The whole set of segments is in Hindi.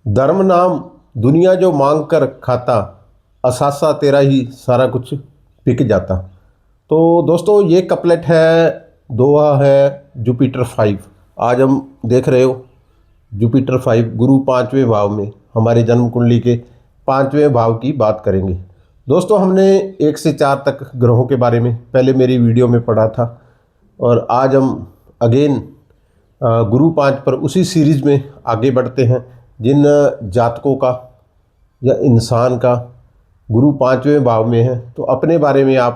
धर्म नाम दुनिया जो मांग कर खाता, असासा तेरा ही सारा कुछ बिक जाता। तो दोस्तों ये कपलेट है, दोहा है जुपिटर 5। आज हम देख रहे हो जुपिटर 5 गुरु पाँचवें भाव में, हमारे जन्म कुंडली के पाँचवें भाव की बात करेंगे। दोस्तों हमने 1 से 4 तक ग्रहों के बारे में पहले मेरी वीडियो में पढ़ा था, और आज हम अगेन गुरु 5 पर उसी सीरीज में आगे बढ़ते हैं। जिन जातकों का या इंसान का गुरु पाँचवें भाव में है तो अपने बारे में आप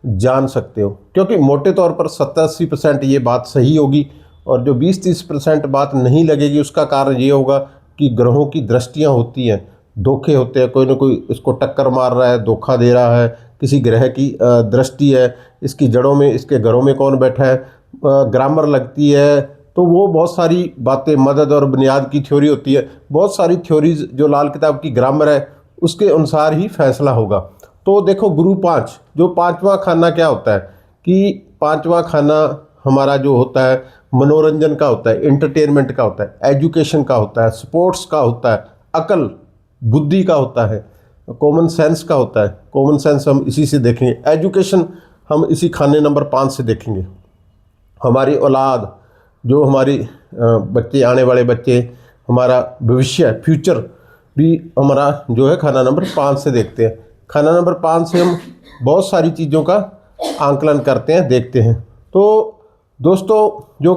जान सकते हो, क्योंकि मोटे तौर पर 70-80% ये बात सही होगी, और जो 20-30% बात नहीं लगेगी उसका कारण ये होगा कि ग्रहों की दृष्टियाँ होती हैं, धोखे होते हैं, कोई ना कोई इसको टक्कर मार रहा है, धोखा दे रहा है, किसी ग्रह की दृष्टि है, इसकी जड़ों में, इसके घरों में कौन बैठा है, ग्रामर लगती है। तो वो बहुत सारी बातें, मदद और बुनियाद की थ्योरी होती है, बहुत सारी थ्योरीज जो लाल किताब की ग्रामर है उसके अनुसार ही फैसला होगा। तो देखो गुरु 5 जो पांचवा खाना क्या होता है कि पांचवा खाना हमारा जो होता है मनोरंजन का होता है, एंटरटेनमेंट का होता है, एजुकेशन का होता है, स्पोर्ट्स का होता है, अकल बुद्धि का होता है, कॉमन सेंस का होता है। कॉमन सेंस हम इसी से देखेंगे, एजुकेशन हम इसी खाने नंबर 5 से देखेंगे। हमारी औलाद, जो हमारी बच्चे, आने वाले बच्चे, हमारा भविष्य, फ्यूचर भी हमारा जो है खाना नंबर 5 से देखते हैं। खाना नंबर 5 से हम बहुत सारी चीज़ों का आंकलन करते हैं, देखते हैं। तो दोस्तों जो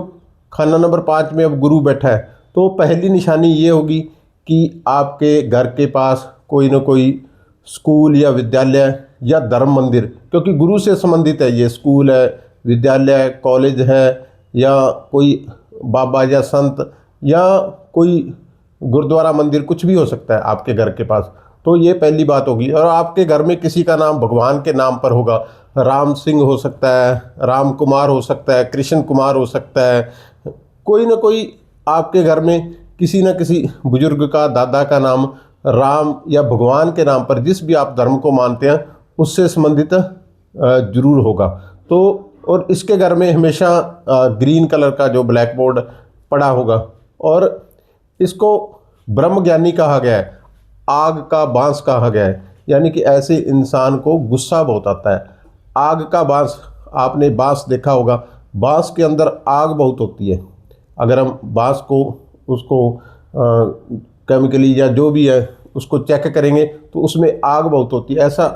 खाना नंबर 5 में अब गुरु बैठा है तो पहली निशानी ये होगी कि आपके घर के पास कोई ना कोई स्कूल या विद्यालय या धर्म मंदिर, क्योंकि गुरु से संबंधित है ये, स्कूल है, विद्यालय है, कॉलेज है, या कोई बाबा या संत या कोई गुरुद्वारा मंदिर, कुछ भी हो सकता है आपके घर के पास। तो ये पहली बात होगी। और आपके घर में किसी का नाम भगवान के नाम पर होगा, राम सिंह हो सकता है, राम कुमार हो सकता है, कृष्ण कुमार हो सकता है, कोई ना कोई आपके घर में किसी न किसी बुजुर्ग का, दादा का नाम राम या भगवान के नाम पर, जिस भी आप धर्म को मानते हैं उससे संबंधित जरूर होगा। तो और इसके घर में हमेशा ग्रीन कलर का जो ब्लैक बोर्ड पड़ा होगा, और इसको ब्रह्म ज्ञानी कहा गया है, आग का बांस कहा गया है। यानी कि ऐसे इंसान को गुस्सा बहुत आता है। आग का बांस, आपने बांस देखा होगा, बांस के अंदर आग बहुत होती है। अगर हम बांस को, उसको केमिकली या जो भी है उसको चेक करेंगे तो उसमें आग बहुत होती है। ऐसा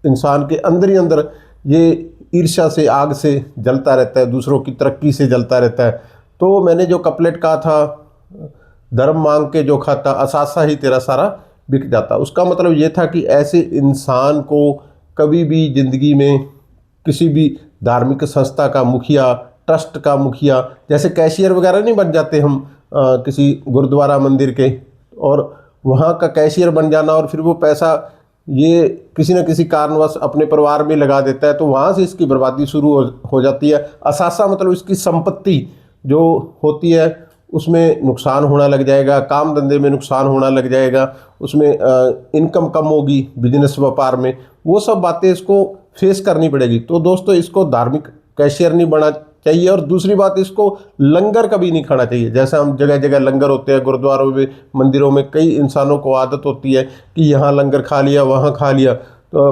इंसान के अंदर ही अंदर ये ईर्ष्या से, आग से जलता रहता है, दूसरों की तरक्की से जलता रहता है। तो मैंने जो कपलेट कहा था, धर्म मांग के जो खाता, असासा ही तेरा सारा बिक जाता, उसका मतलब ये था कि ऐसे इंसान को कभी भी ज़िंदगी में किसी भी धार्मिक संस्था का मुखिया, ट्रस्ट का मुखिया, जैसे कैशियर वगैरह नहीं बन जाते हम किसी गुरुद्वारा मंदिर के, और वहाँ का कैशियर बन जाना और फिर वो पैसा ये किसी न किसी कारणवश अपने परिवार में लगा देता है, तो वहाँ से इसकी बर्बादी शुरू हो जाती है। असासा मतलब इसकी संपत्ति जो होती है उसमें नुकसान होना लग जाएगा, काम धंधे में नुकसान होना लग जाएगा, उसमें इनकम कम होगी, बिजनेस व्यापार में, वो सब बातें इसको फेस करनी पड़ेगी। तो दोस्तों इसको धार्मिक कैशियर नहीं बनना चाहिए। और दूसरी बात, इसको लंगर कभी नहीं खाना चाहिए। जैसे हम जगह जगह लंगर होते हैं, गुरुद्वारों में, मंदिरों में, कई इंसानों को आदत होती है कि यहाँ लंगर खा लिया, वहाँ खा लिया, तो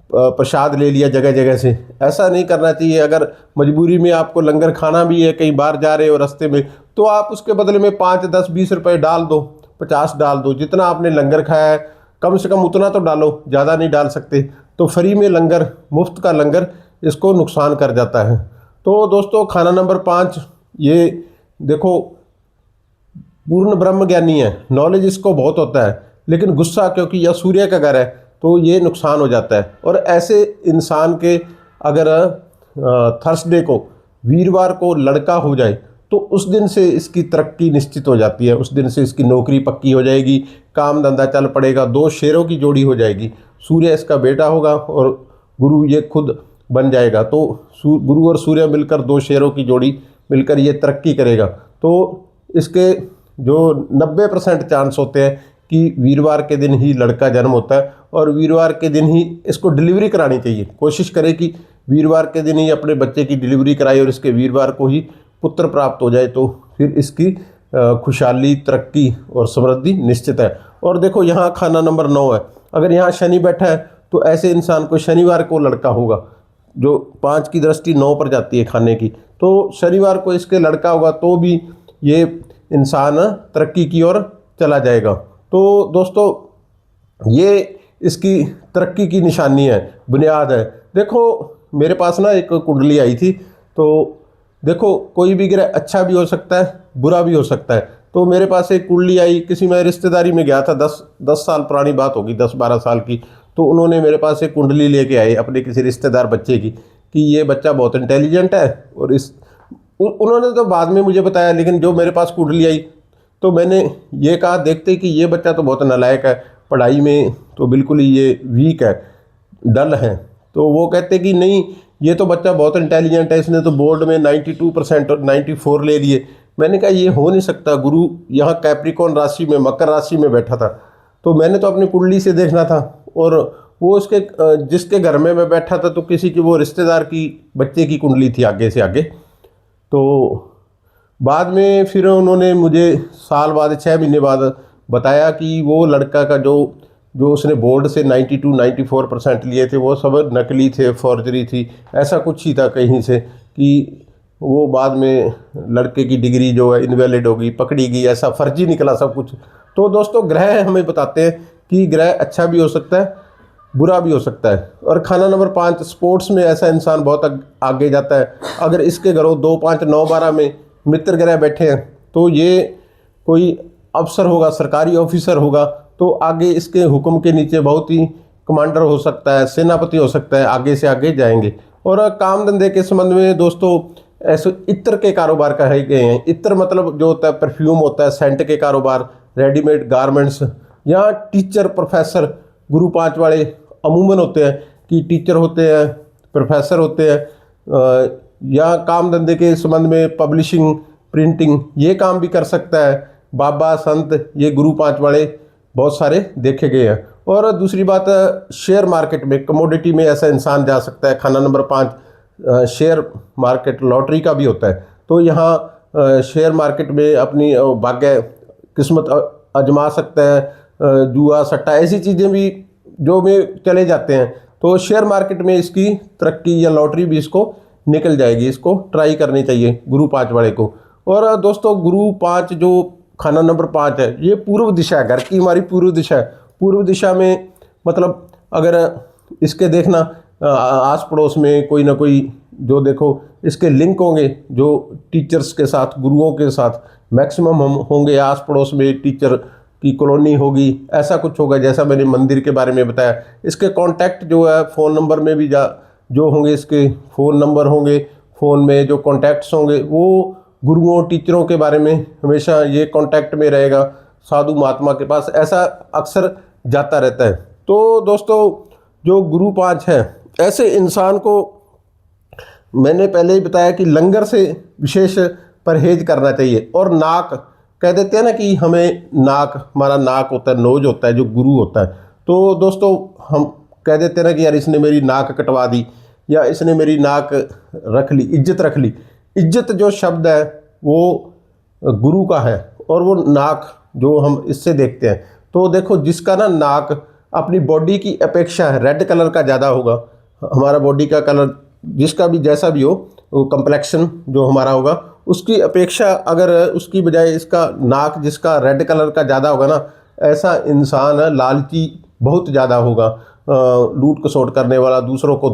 प्रसाद ले लिया जगह जगह से। ऐसा नहीं करना चाहिए। अगर मजबूरी में आपको लंगर खाना भी है, कहीं बाहर जा रहे हो रास्ते में, तो आप उसके बदले में 5, 10, 20 रुपये डाल दो, 50 डाल दो, जितना आपने लंगर खाया है कम से कम उतना तो डालो, ज़्यादा नहीं डाल सकते। तो फ्री में लंगर, मुफ्त का लंगर इसको नुकसान कर जाता है। तो दोस्तों खाना नंबर 5, ये देखो पूर्ण ब्रह्म ज्ञानी है, नॉलेज इसको बहुत होता है, लेकिन गुस्सा, क्योंकि यह सूर्य का घर है तो ये नुकसान हो जाता है। और ऐसे इंसान के अगर थर्सडे को, वीरवार को लड़का हो जाए तो उस दिन से इसकी तरक्की निश्चित हो जाती है, उस दिन से इसकी नौकरी पक्की हो जाएगी, काम धंधा चल पड़ेगा, 2 शेरों की जोड़ी हो जाएगी। सूर्य इसका बेटा होगा और गुरु ये खुद बन जाएगा। तो गुरु और सूर्य मिलकर 2 शेरों की जोड़ी मिलकर ये तरक्की करेगा। तो इसके जो 90% चांस होते हैं कि वीरवार के दिन ही लड़का जन्म होता है, और वीरवार के दिन ही इसको डिलीवरी करानी चाहिए। कोशिश करें कि वीरवार के दिन ही अपने बच्चे की डिलीवरी कराए और इसके वीरवार को ही पुत्र प्राप्त हो जाए, तो फिर इसकी खुशहाली, तरक्की और समृद्धि निश्चित है। और देखो यहाँ खाना नंबर 9 है। अगर यहाँ शनि बैठा है तो ऐसे इंसान को शनिवार को लड़का होगा। जो 5 की दृष्टि 9 पर जाती है खाने की, तो शनिवार को इसके लड़का होगा तो भी ये इंसान तरक्की की ओर चला जाएगा। तो दोस्तों ये इसकी तरक्की की निशानी है, बुनियाद है। देखो मेरे पास ना एक कुंडली आई थी, तो देखो कोई भी ग्रह अच्छा भी हो सकता है, बुरा भी हो सकता है। तो मेरे पास एक कुंडली आई, किसी मैं रिश्तेदारी में गया था, 10 साल पुरानी बात होगी, 10-12 साल की। तो उन्होंने मेरे पास एक कुंडली लेके आए अपने किसी रिश्तेदार बच्चे की, कि ये बच्चा बहुत इंटेलिजेंट है। और उन्होंने तो बाद में मुझे बताया, लेकिन जो मेरे पास कुंडली आई तो मैंने ये कहा देखते कि ये बच्चा तो बहुत नालायक है, पढ़ाई में तो बिल्कुल ही ये वीक है, डल है। तो वो कहते कि नहीं, ये तो बच्चा बहुत इंटेलिजेंट है, इसने तो बोर्ड में 92% और 94 ले लिए। मैंने कहा ये हो नहीं सकता, गुरु यहाँ कैप्रिकॉर्न राशि में, मकर राशि में बैठा था। तो मैंने तो अपनी कुंडली से देखना था, और वो उसके जिसके घर में मैं बैठा था तो किसी की, वो रिश्तेदार की बच्चे की कुंडली थी आगे से आगे। तो बाद में फिर उन्होंने मुझे साल बाद, 6 महीने बाद बताया कि वो लड़का का जो उसने बोर्ड से 92-94% लिए थे वो सब नकली थे, फॉर्जरी थी, ऐसा कुछ ही था कहीं से, कि वो बाद में लड़के की डिग्री जो है इनवैलिड हो गई, पकड़ी गई, ऐसा फर्जी निकला सब कुछ। तो दोस्तों ग्रह हमें बताते हैं कि ग्रह अच्छा भी हो सकता है, बुरा भी हो सकता है। और खाना नंबर 5, स्पोर्ट्स में ऐसा इंसान बहुत आगे जाता है। अगर इसके घरों 2, 5, 9, 12 में मित्र ग्रह बैठे हैं तो ये कोई अफसर होगा, सरकारी ऑफिसर होगा, तो आगे इसके हुक्म के नीचे बहुत ही कमांडर हो सकता है, सेनापति हो सकता है, आगे से आगे जाएंगे। और काम धंधे के संबंध में दोस्तों ऐसे इत्र के कारोबार कहे गए हैं। इत्र मतलब जो होता है परफ्यूम होता है, सेंट के कारोबार, रेडीमेड गारमेंट्स। यहाँ टीचर, प्रोफेसर, गुरु 5 वाले अमूमन होते हैं, कि टीचर होते हैं, प्रोफेसर होते हैं। या काम धंधे के संबंध में पब्लिशिंग, प्रिंटिंग, ये काम भी कर सकता है। बाबा, संत, ये गुरु 5 वाले बहुत सारे देखे गए हैं। और दूसरी बात, शेयर मार्केट में, कमोडिटी में ऐसा इंसान जा सकता है। खाना नंबर 5 शेयर मार्केट, लॉटरी का भी होता है। तो यहाँ शेयर मार्केट में अपनी भाग्य, किस्मत आजमा सकता है। जुआ, सट्टा, ऐसी चीज़ें भी जो में चले जाते हैं। तो शेयर मार्केट में इसकी तरक्की या लॉटरी भी इसको निकल जाएगी, इसको ट्राई करनी चाहिए गुरु 5 वाले को। और दोस्तों गुरु 5 जो खाना नंबर 5 है, ये पूर्व दिशा है, घर की हमारी पूर्व दिशा है। पूर्व दिशा में मतलब अगर इसके देखना आस पड़ोस में कोई ना कोई, जो देखो इसके लिंक होंगे जो टीचर्स के साथ, गुरुओं के साथ मैक्सिमम हम होंगे। आस पड़ोस में टीचर की कॉलोनी होगी, ऐसा कुछ होगा, जैसा मैंने मंदिर के बारे में बताया। इसके कॉन्टैक्ट जो है फ़ोन नंबर में भी जो होंगे, इसके फ़ोन नंबर होंगे, फ़ोन में जो कॉन्टैक्ट्स होंगे वो गुरुओं, टीचरों के बारे में हमेशा ये कांटेक्ट में रहेगा। साधु महात्मा के पास ऐसा अक्सर जाता रहता है। तो दोस्तों जो गुरु 5 है, ऐसे इंसान को मैंने पहले ही बताया कि लंगर से विशेष परहेज करना चाहिए। और नाक, कह देते हैं ना कि हमें नाक, हमारा नाक होता है, नोज होता है, जो गुरु होता है। तो दोस्तों हम कह देते हैं ना कि यार इसने मेरी नाक कटवा दी, या इसने मेरी नाक रख ली, इज्जत रख ली। इज्जत जो शब्द है वो गुरु का है, और वो नाक जो हम इससे देखते हैं। तो देखो जिसका ना नाक अपनी बॉडी की अपेक्षा है, रेड कलर का ज़्यादा होगा, हमारा बॉडी का कलर जिसका भी जैसा भी हो, वो कंप्लेक्शन जो हमारा होगा उसकी अपेक्षा, अगर उसकी बजाय इसका नाक जिसका रेड कलर का ज़्यादा होगा ना, ऐसा इंसान लालची बहुत ज़्यादा होगा, लूट खसोट करने वाला, दूसरों को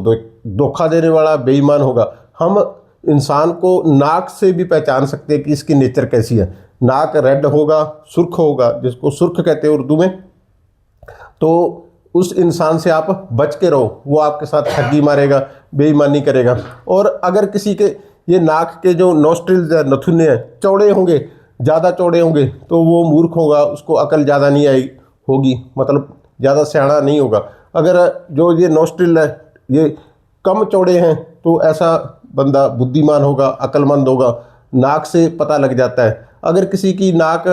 धोखा देने वाला, बेईमान होगा। हम इंसान को नाक से भी पहचान सकते हैं कि इसकी नेचर कैसी है। नाक रेड होगा, सुर्ख होगा, जिसको सुर्ख कहते हैं उर्दू में, तो उस इंसान से आप बच के रहो। वो आपके साथ ठगी मारेगा, बेईमानी करेगा। और अगर किसी के ये नाक के जो नोस्ट्रिल्स है, नथुने हैं, चौड़े होंगे, ज़्यादा चौड़े होंगे, तो वो मूर्ख होगा, उसको अकल ज़्यादा नहीं आई होगी, मतलब ज़्यादा सियाना नहीं होगा। अगर जो ये नोस्ट्रिल है ये कम चौड़े हैं तो ऐसा बंदा बुद्धिमान होगा, अक्लमंद होगा। नाक से पता लग जाता है। अगर किसी की नाक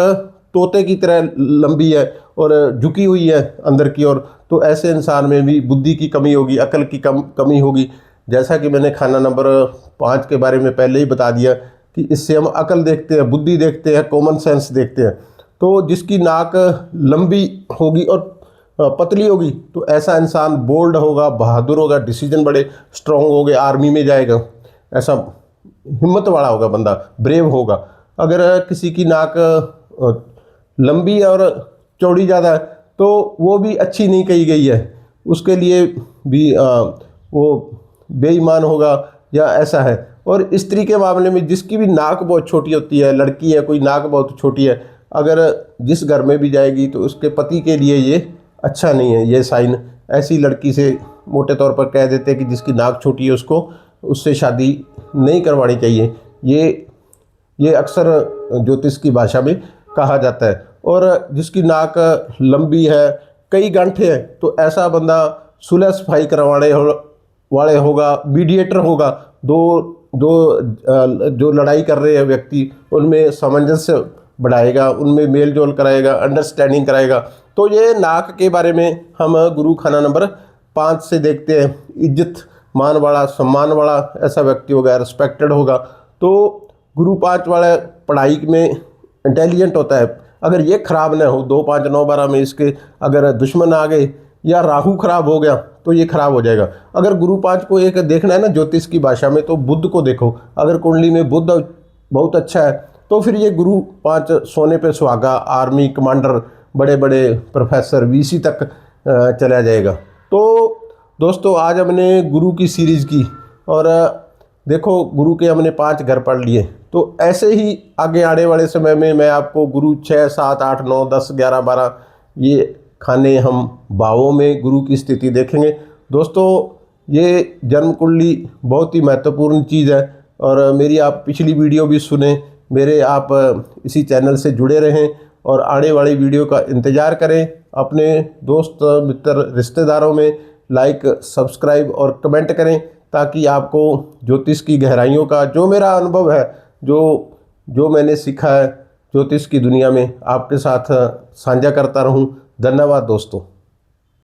तोते की तरह लंबी है और झुकी हुई है अंदर की ओर, तो ऐसे इंसान में भी बुद्धि की कमी होगी, अकल की कमी होगी। जैसा कि मैंने खाना नंबर 5 के बारे में पहले ही बता दिया कि इससे हम अकल देखते हैं, बुद्धि देखते हैं, कॉमन सेंस देखते हैं। तो जिसकी नाक लंबी होगी और पतली होगी तो ऐसा इंसान बोल्ड होगा, बहादुर होगा, डिसीजन बड़े स्ट्रांग होंगे, आर्मी में जाएगा, ऐसा हिम्मत वाला होगा बंदा, ब्रेव होगा। अगर किसी की नाक लंबी और चौड़ी ज़्यादा है तो वो भी अच्छी नहीं कही गई है, उसके लिए भी वो बेईमान होगा या ऐसा है। और स्त्री के मामले में जिसकी भी नाक बहुत छोटी होती है, लड़की है कोई नाक बहुत छोटी है, अगर जिस घर में भी जाएगी तो उसके पति के लिए ये अच्छा नहीं है, ये साइन। ऐसी लड़की से मोटे तौर पर कह देते हैं कि जिसकी नाक छोटी है उसको उससे शादी नहीं करवानी चाहिए। ये अक्सर ज्योतिष की भाषा में कहा जाता है। और जिसकी नाक लंबी है, कई गांठें हैं, तो ऐसा बंदा सुलह सफाई करवाने वाले होगा, मीडिएटर होगा। दो दो जो लड़ाई कर रहे हैं व्यक्ति, उनमें सामंजस्य बढ़ाएगा, उनमें मेल जोल कराएगा, अंडरस्टैंडिंग कराएगा। तो ये नाक के बारे में हम गुरु खाना नंबर 5 से देखते हैं। इज्जत मान वाला, सम्मान वाला ऐसा व्यक्ति होगा, रिस्पेक्टेड होगा। तो गुरु 5 वाला पढ़ाई में इंटेलिजेंट होता है। अगर ये खराब ना हो, 2 5 9 12 में इसके अगर दुश्मन आ गए या राहु खराब हो गया तो ये खराब हो जाएगा। अगर गुरु 5 को एक देखना है ना ज्योतिष की भाषा में, तो बुध को देखो। अगर कुंडली में बुध बहुत अच्छा है तो फिर ये गुरु 5 सोने पे सुहागा, आर्मी कमांडर, बड़े बड़े प्रोफेसर, वीसी तक चला जाएगा। तो दोस्तों आज हमने गुरु की सीरीज़ की और देखो गुरु के हमने 5 घर पढ़ लिए। तो ऐसे ही आगे आने वाले समय में मैं आपको गुरु 6 7 8 9 10 11 12 ये खाने हम भावों में गुरु की स्थिति देखेंगे। दोस्तों ये जन्म कुंडली बहुत ही महत्वपूर्ण चीज़ है और मेरी आप पिछली वीडियो भी सुने, मेरे आप इसी चैनल से जुड़े रहें और आने वाली वीडियो का इंतज़ार करें। अपने दोस्त मित्र रिश्तेदारों में लाइक, सब्सक्राइब और कमेंट करें ताकि आपको ज्योतिष की गहराइयों का जो मेरा अनुभव है, जो मैंने सीखा है ज्योतिष की दुनिया में, आपके साथ साझा करता रहूं। धन्यवाद दोस्तों।